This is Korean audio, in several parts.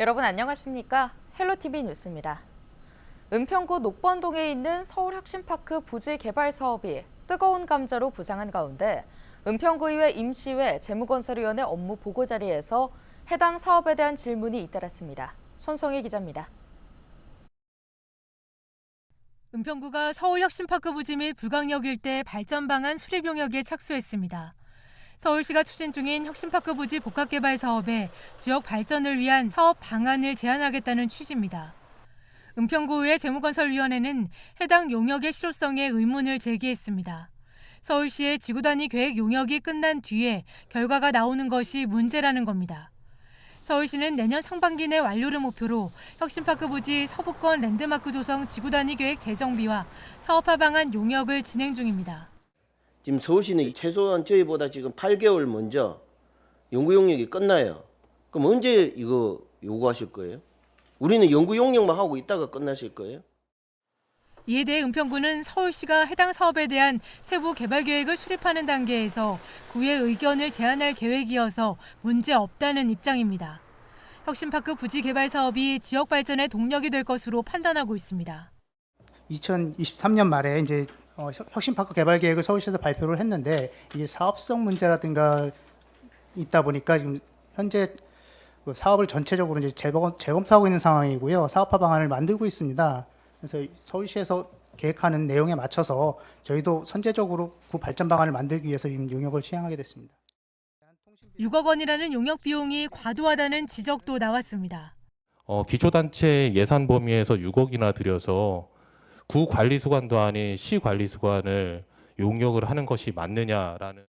여러분 안녕하십니까? 헬로티비 뉴스입니다. 은평구 녹번동에 있는 서울혁신파크 부지 개발 사업이 뜨거운 감자로 부상한 가운데 은평구의회 임시회 재무건설위원회 업무 보고 자리에서 해당 사업에 대한 질문이 잇따랐습니다. 손성희 기자입니다. 은평구가 서울혁신파크 부지 및 불광역 일대 발전 방안 수립 용역에 착수했습니다. 서울시가 추진 중인 혁신파크 부지 복합개발 사업에 지역 발전을 위한 사업 방안을 제안하겠다는 취지입니다. 은평구의회 재무건설위원회는 해당 용역의 실효성에 의문을 제기했습니다. 서울시의 지구단위 계획 용역이 끝난 뒤에 결과가 나오는 것이 문제라는 겁니다. 서울시는 내년 상반기 내 완료를 목표로 혁신파크 부지 서부권 랜드마크 조성 지구단위 계획 재정비와 사업화 방안 용역을 진행 중입니다. 지금 서울시는 최소한 저희보다 지금 8개월 먼저 연구 용역이 끝나요. 그럼 언제 이거 요구하실 거예요? 우리는 연구 용역만 하고 있다가 끝나실 거예요? 이에 대해 은평구는 서울시가 해당 사업에 대한 세부 개발 계획을 수립하는 단계에서 구의 의견을 제안할 계획이어서 문제 없다는 입장입니다. 혁신파크 부지 개발 사업이 지역 발전의 동력이 될 것으로 판단하고 있습니다. 2023년 말에 이제 혁신파크 개발 계획을 서울시에서 발표를 했는데 이게 사업성 문제라든가 있다 보니까 지금 현재 그 사업을 전체적으로 이제 재검토하고 있는 상황이고요. 사업화 방안을 만들고 있습니다. 그래서 서울시에서 계획하는 내용에 맞춰서 저희도 선제적으로 구 발전 방안을 만들기 위해서 지금 용역을 시행하게 됐습니다. 6억 원이라는 용역 비용이 과도하다는 지적도 나왔습니다. 기초단체 예산 범위에서 6억이나 들여서 구 관리수관도 아닌 시 관리수관을 용역을 하는 것이 맞느냐라는.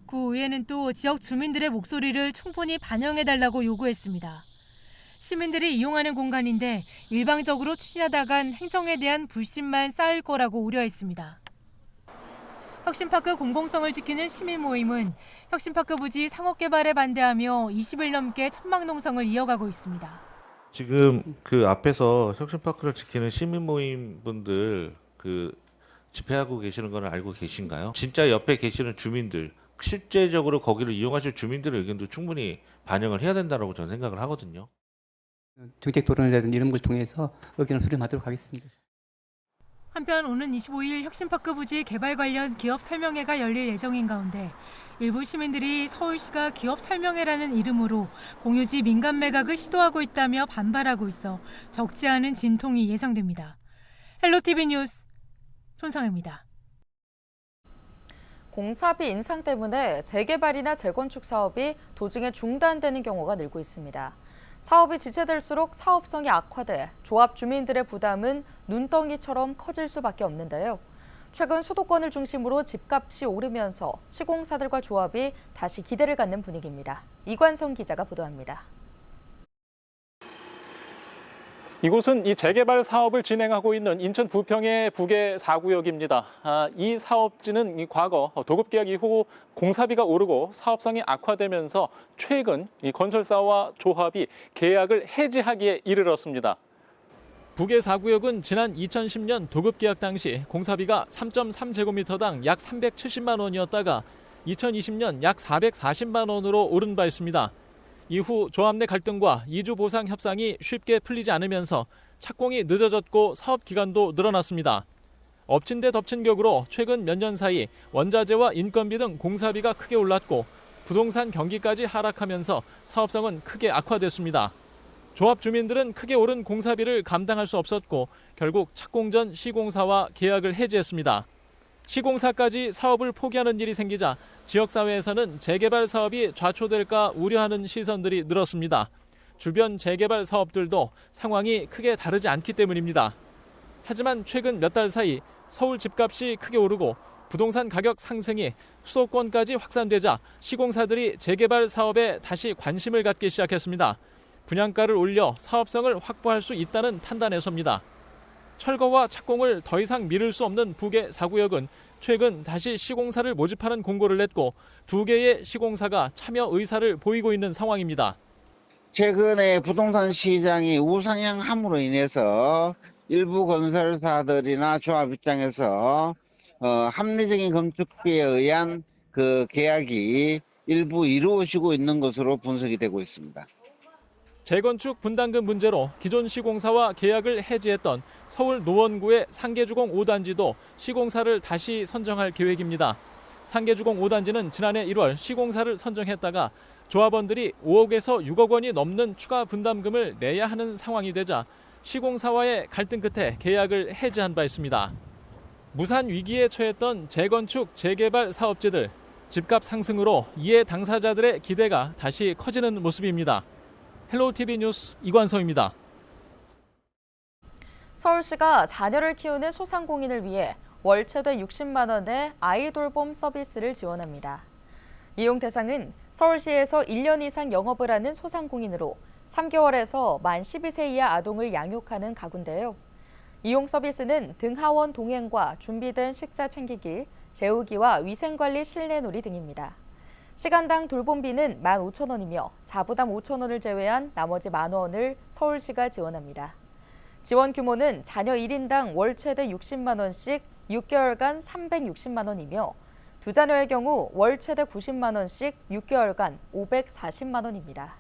구의회는 또 지역 주민들의 목소리를 충분히 반영해달라고 요구했습니다. 시민들이 이용하는 공간인데 일방적으로 추진하다간 행정에 대한 불신만 쌓일 거라고 우려했습니다. 혁신파크 공공성을 지키는 시민 모임은 혁신파크 부지 상업 개발에 반대하며 20일 넘게 천막농성을 이어가고 있습니다. 지금 그 앞에서 혁신파크를 지키는 시민 모임 분들 집회하고 계시는 건 알고 계신가요? 진짜 옆에 계시는 주민들, 실제적으로 거기를 이용하실 주민들의 의견도 충분히 반영을 해야 된다고 저는 생각을 하거든요. 정책 토론이라든지 이런 걸 통해서 의견을 수렴하도록 하겠습니다. 한편 오는 25일 혁신파크 부지 개발 관련 기업 설명회가 열릴 예정인 가운데 일부 시민들이 서울시가 기업 설명회라는 이름으로 공유지 민간 매각을 시도하고 있다며 반발하고 있어 적지 않은 진통이 예상됩니다. 헬로티비 뉴스 손상입니다. 공사비 인상 때문에 재개발이나 재건축 사업이 도중에 중단되는 경우가 늘고 있습니다. 사업이 지체될수록 사업성이 악화돼 조합 주민들의 부담은 눈덩이처럼 커질 수밖에 없는데요. 최근 수도권을 중심으로 집값이 오르면서 시공사들과 조합이 다시 기대를 갖는 분위기입니다. 이관성 기자가 보도합니다. 이곳은 이 재개발 사업을 진행하고 있는 인천 부평의 북의 4구역입니다. 이 사업지는 과거 도급계약 이후 공사비가 오르고 사업성이 악화되면서 최근 이 건설사와 조합이 계약을 해지하기에 이르렀습니다. 북의 4구역은 지난 2010년 도급계약 당시 공사비가 3.3제곱미터당 약 370만 원이었다가 2020년 약 440만 원으로 오른 바 있습니다. 이후 조합 내 갈등과 이주 보상 협상이 쉽게 풀리지 않으면서 착공이 늦어졌고 사업 기간도 늘어났습니다. 엎친 데 덮친 격으로 최근 몇 년 사이 원자재와 인건비 등 공사비가 크게 올랐고 부동산 경기까지 하락하면서 사업성은 크게 악화됐습니다. 조합 주민들은 크게 오른 공사비를 감당할 수 없었고 결국 착공 전 시공사와 계약을 해지했습니다. 시공사까지 사업을 포기하는 일이 생기자 지역사회에서는 재개발 사업이 좌초될까 우려하는 시선들이 늘었습니다. 주변 재개발 사업들도 상황이 크게 다르지 않기 때문입니다. 하지만 최근 몇 달 사이 서울 집값이 크게 오르고 부동산 가격 상승이 수도권까지 확산되자 시공사들이 재개발 사업에 다시 관심을 갖기 시작했습니다. 분양가를 올려 사업성을 확보할 수 있다는 판단에서입니다. 철거와 착공을 더 이상 미룰 수 없는 북의 4구역은 최근 다시 시공사를 모집하는 공고를 냈고 2개의 시공사가 참여 의사를 보이고 있는 상황입니다. 최근에 부동산 시장이 우상향함으로 인해서 일부 건설사들이나 조합 입장에서 합리적인 건축비에 의한 그 계약이 일부 이루어지고 있는 것으로 분석이 되고 있습니다. 재건축 분담금 문제로 기존 시공사와 계약을 해지했던 서울 노원구의 상계주공 5단지도 시공사를 다시 선정할 계획입니다. 상계주공 5단지는 지난해 1월 시공사를 선정했다가 조합원들이 5억에서 6억 원이 넘는 추가 분담금을 내야 하는 상황이 되자 시공사와의 갈등 끝에 계약을 해지한 바 있습니다. 무산 위기에 처했던 재건축, 재개발 사업지들, 집값 상승으로 이해 당사자들의 기대가 다시 커지는 모습입니다. 헬로우TV 뉴스 이관서입니다. 서울시가 자녀를 키우는 소상공인을 위해 월 최대 60만 원의 아이돌봄 서비스를 지원합니다. 이용 대상은 서울시에서 1년 이상 영업을 하는 소상공인으로 3개월에서 만 12세 이하 아동을 양육하는 가구인데요. 이용 서비스는 등하원 동행과 준비된 식사 챙기기, 재우기와 위생관리 실내놀이 등입니다. 시간당 돌봄비는 15,000원이며 자부담 5,000원을 제외한 나머지 10,000원을 서울시가 지원합니다. 지원 규모는 자녀 1인당 월 최대 60만 원씩 6개월간 360만 원이며 두 자녀의 경우 월 최대 90만 원씩 6개월간 540만 원입니다.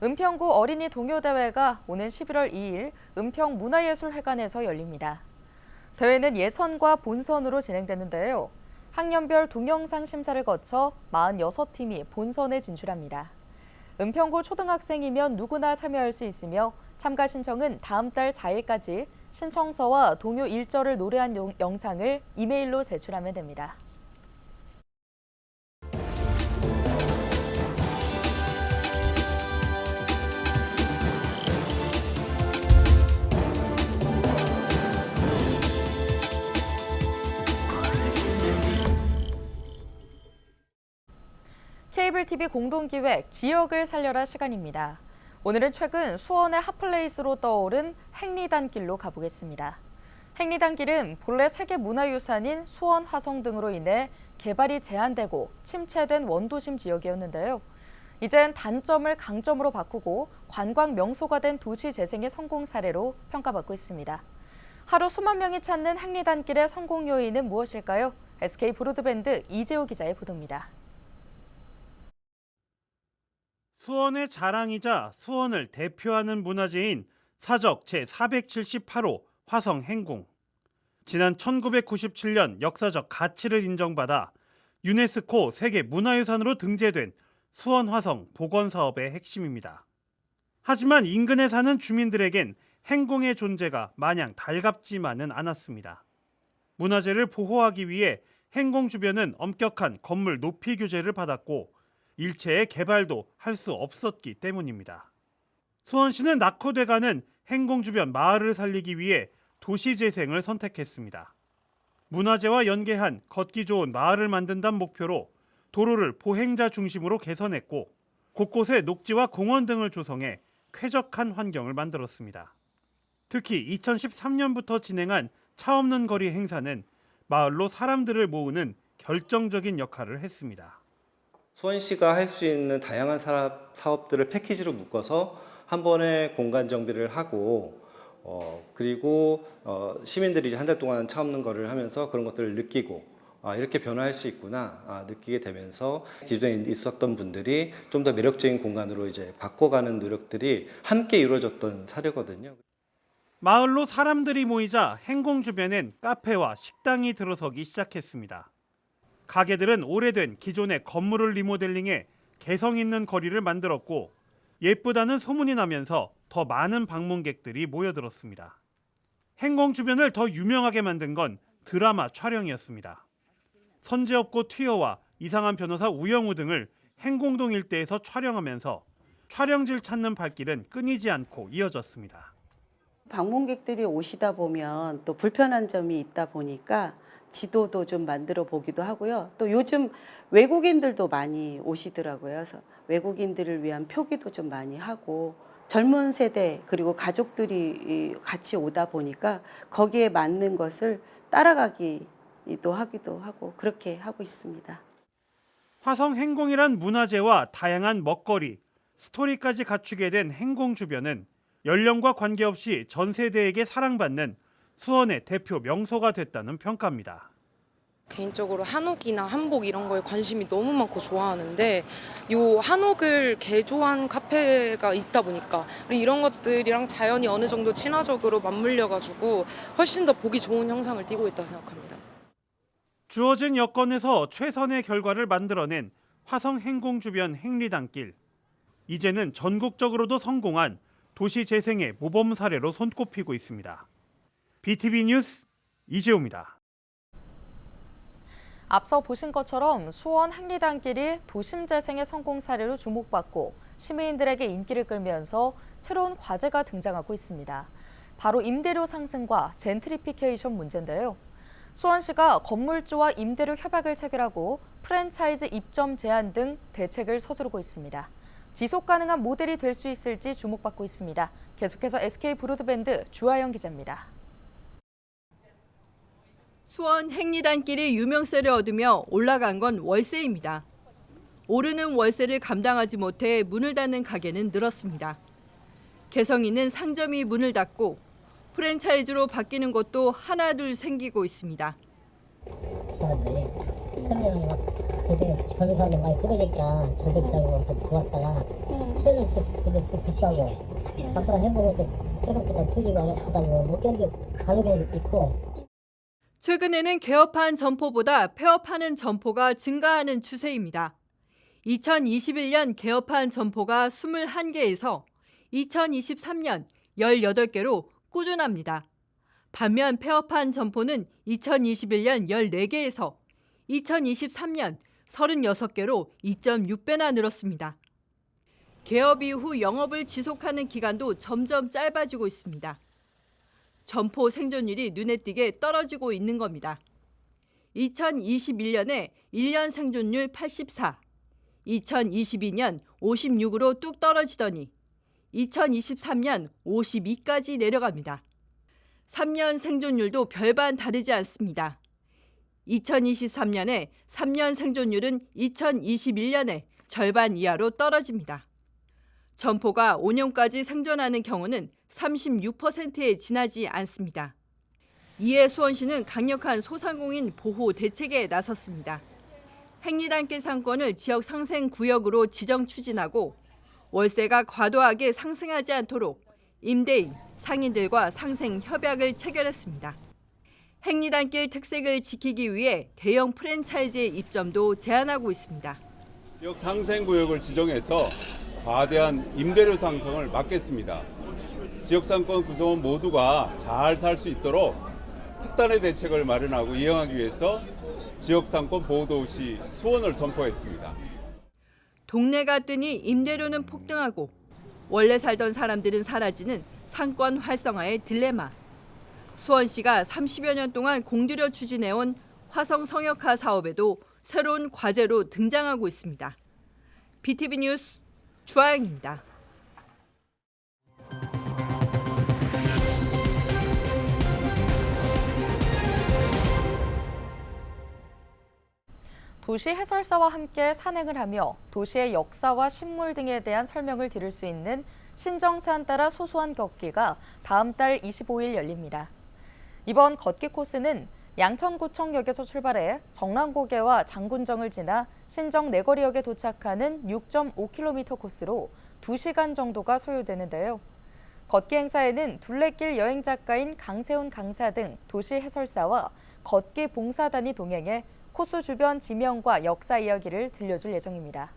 은평구 어린이 동요대회가 오는 11월 2일 은평문화예술회관에서 열립니다. 대회는 예선과 본선으로 진행되는데요. 학년별 동영상 심사를 거쳐 46팀이 본선에 진출합니다. 은평구 초등학생이면 누구나 참여할 수 있으며 참가 신청은 다음 달 4일까지 신청서와 동요 1절을 노래한 영상을 이메일로 제출하면 됩니다. 케이블 TV 공동기획 지역을 살려라 시간입니다. 오늘은 최근 수원의 핫플레이스로 떠오른 행리단길로 가보겠습니다. 행리단길은 본래 세계문화유산인 수원 화성 등으로 인해 개발이 제한되고 침체된 원도심 지역이었는데요. 이젠 단점을 강점으로 바꾸고 관광 명소가 된 도시 재생의 성공 사례로 평가받고 있습니다. 하루 수만 명이 찾는 행리단길의 성공 요인은 무엇일까요? SK 브로드밴드 이재호 기자의 보도입니다. 수원의 자랑이자 수원을 대표하는 문화재인 사적 제478호 화성 행궁. 지난 1997년 역사적 가치를 인정받아 유네스코 세계문화유산으로 등재된 수원 화성 복원사업의 핵심입니다. 하지만 인근에 사는 주민들에겐 행궁의 존재가 마냥 달갑지만은 않았습니다. 문화재를 보호하기 위해 행궁 주변은 엄격한 건물 높이 규제를 받았고 일체의 개발도 할 수 없었기 때문입니다. 수원시는 낙후돼가는 행궁 주변 마을을 살리기 위해 도시재생을 선택했습니다. 문화재와 연계한 걷기 좋은 마을을 만든다는 목표로 도로를 보행자 중심으로 개선했고 곳곳에 녹지와 공원 등을 조성해 쾌적한 환경을 만들었습니다. 특히 2013년부터 진행한 차 없는 거리 행사는 마을로 사람들을 모으는 결정적인 역할을 했습니다. 수원시가 할 수 있는 다양한 사업들을 패키지로 묶어서 한 번에 공간 정비를 하고 그리고 시민들이 이제 한 달 동안 차 없는 거리를 하면서 그런 것들을 느끼고 이렇게 변화할 수 있구나 느끼게 되면서 기존에 있었던 분들이 좀 더 매력적인 공간으로 이제 바꿔가는 노력들이 함께 이루어졌던 사례거든요. 마을로 사람들이 모이자 행궁 주변엔 카페와 식당이 들어서기 시작했습니다. 가게들은 오래된 기존의 건물을 리모델링해 개성 있는 거리를 만들었고 예쁘다는 소문이 나면서 더 많은 방문객들이 모여들었습니다. 행궁 주변을 더 유명하게 만든 건 드라마 촬영이었습니다. 선제업고 튀어와 이상한 변호사 우영우 등을 행궁동 일대에서 촬영하면서 촬영지를 찾는 발길은 끊이지 않고 이어졌습니다. 방문객들이 오시다 보면 또 불편한 점이 있다 보니까 지도도 좀 만들어 보기도 하고요. 또 요즘 외국인들도 많이 오시더라고요. 그래서 외국인들을 위한 표기도 좀 많이 하고 젊은 세대 그리고 가족들이 같이 오다 보니까 거기에 맞는 것을 따라가기도 하기도 하고 그렇게 하고 있습니다. 화성 행궁이란 문화재와 다양한 먹거리, 스토리까지 갖추게 된 행궁 주변은 연령과 관계없이 전 세대에게 사랑받는 수원의 대표 명소가 됐다는 평가입니다. 개인적으로 한옥이나 한복 이런 거에 관심이 너무 많고 좋아하는데 요 한옥을 개조한 카페가 있다 보니까 이런 것들이랑 자연이 어느 정도 친화적으로 맞물려가지고 훨씬 더 보기 좋은 형상을 띠고 있다고 생각합니다. 주어진 여건에서 최선의 결과를 만들어낸 화성 행궁 주변 행리단길. 이제는 전국적으로도 성공한 도시 재생의 모범 사례로 손꼽히고 있습니다. BTV 뉴스 이재호입니다. 앞서 보신 것처럼 수원 행리단길이 도심 재생의 성공 사례로 주목받고 시민들에게 인기를 끌면서 새로운 과제가 등장하고 있습니다. 바로 임대료 상승과 젠트리피케이션 문제인데요. 수원시가 건물주와 임대료 협약을 체결하고 프랜차이즈 입점 제한 등 대책을 서두르고 있습니다. 지속 가능한 모델이 될 수 있을지 주목받고 있습니다. 계속해서 SK 브로드밴드 주하영 기자입니다. 수원 행리단길이 유명세를 얻으며 올라간 건 월세입니다. 오르는 월세를 감당하지 못해 문을 닫는 가게는 늘었습니다. 개성 있는 상점이 문을 닫고 프랜차이즈로 바뀌는 곳도 하나둘 생기고 있습니다. 사람들이 처음에는 막 되게 젊은 사람들 많이 끊으니까 저들 잘고 또 들어왔다가 새를 또 비싸고 막상 해보면 또 생각보다 틀리고 하다 보면 못 견디고 가는 경우도 있고. 최근에는 개업한 점포보다 폐업하는 점포가 증가하는 추세입니다. 2021년 개업한 점포가 21개에서 2023년 18개로 꾸준합니다. 반면 폐업한 점포는 2021년 14개에서 2023년 36개로 2.6배나 늘었습니다. 개업 이후 영업을 지속하는 기간도 점점 짧아지고 있습니다. 점포 생존율이 눈에 띄게 떨어지고 있는 겁니다. 2021년에 1년 생존율 84, 2022년 56으로 뚝 떨어지더니 2023년 52까지 내려갑니다. 3년 생존율도 별반 다르지 않습니다. 2023년에 3년 생존율은 2021년에 절반 이하로 떨어집니다. 점포가 5년까지 생존하는 경우는 36%에 지나지 않습니다. 이에 수원시는 강력한 소상공인 보호 대책에 나섰습니다. 행리단길 상권을 지역 상생 구역으로 지정 추진하고 월세가 과도하게 상승하지 않도록 임대인, 상인들과 상생 협약을 체결했습니다. 행리단길 특색을 지키기 위해 대형 프랜차이즈의 입점도 제한하고 있습니다. 지역 상생 구역을 지정해서 과대한 임대료 상승을 막겠습니다. 지역 상권 구성원 모두가 잘 살 수 있도록 특단의 대책을 마련하고 이행하기 위해서 지역 상권 보호도시 수원을 선포했습니다. 동네가 뜨니 임대료는 폭등하고 원래 살던 사람들은 사라지는 상권 활성화의 딜레마. 수원시가 30여 년 동안 공들여 추진해온 화성 성역화 사업에도 새로운 과제로 등장하고 있습니다. BTV 뉴스 주하영입니다. 도시 해설사와 함께 산행을 하며 도시의 역사와 식물 등에 대한 설명을 들을 수 있는 신정산 따라 소소한 걷기가 다음 달 25일 열립니다. 이번 걷기 코스는 양천구청역에서 출발해 정랑고개와 장군정을 지나 신정 내거리역에 도착하는 6.5km 코스로 2시간 정도가 소요되는데요. 걷기 행사에는 둘레길 여행 작가인 강세훈 강사 등 도시 해설사와 걷기 봉사단이 동행해 코스 주변 지명과 역사 이야기를 들려줄 예정입니다.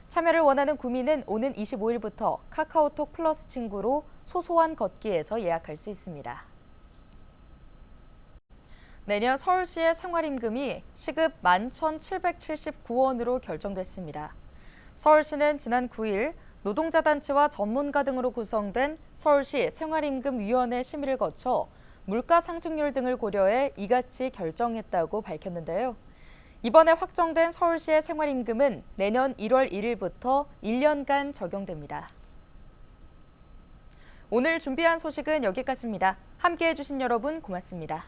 참여를 원하는 구민은 오는 25일부터 카카오톡 플러스 친구로 소소한 걷기에서 예약할 수 있습니다. 내년 서울시의 생활임금이 시급 11,779원으로 결정됐습니다. 서울시는 지난 9일 노동자단체와 전문가 등으로 구성된 서울시 생활임금위원회 심의를 거쳐 물가 상승률 등을 고려해 이같이 결정했다고 밝혔는데요. 이번에 확정된 서울시의 생활임금은 내년 1월 1일부터 1년간 적용됩니다. 오늘 준비한 소식은 여기까지입니다. 함께해 주신 여러분 고맙습니다.